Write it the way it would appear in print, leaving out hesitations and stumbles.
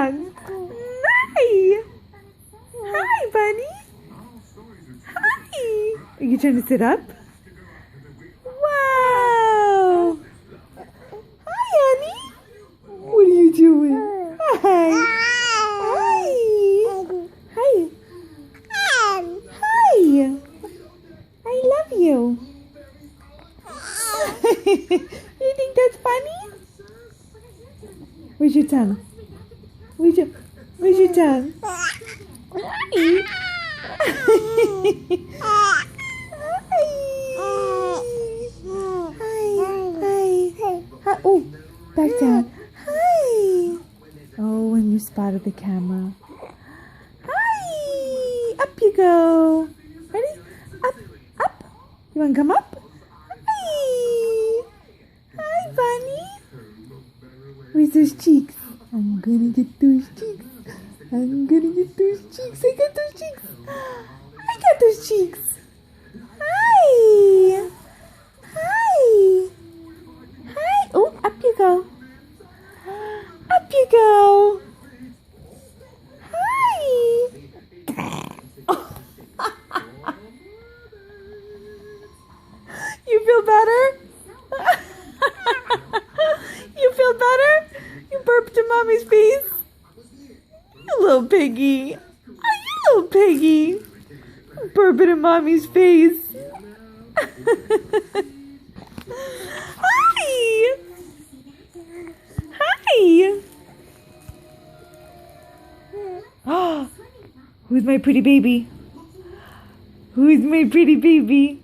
tongue. Hi. Hi, bunny. Hi. Are you trying to sit up? Wow. Hi, honey. What are you doing? Hi. Hi. Hi. Hi. I love you. You think that's funny? Where's your tongue? Where's your tongue? Hi. Hi. Hi. Oh, back down. Hi. Oh, when you spotted the camera. Hi. Up you go. Ready? Up. Up. You want to come up? Hi. Hi, bunny. Where's those cheeks? I'm gonna get those cheeks. I'm gonna get those cheeks. I got those cheeks. I got those cheeks. Hi. Hi. Hi. Oh, up you go. Up you go. Hi. You feel better? You feel better? You burped in mommy's face? You little piggy. Oh, you little piggy. Burping in mommy's face. Hi. Hi. Oh, who's my pretty baby? Who's my pretty baby?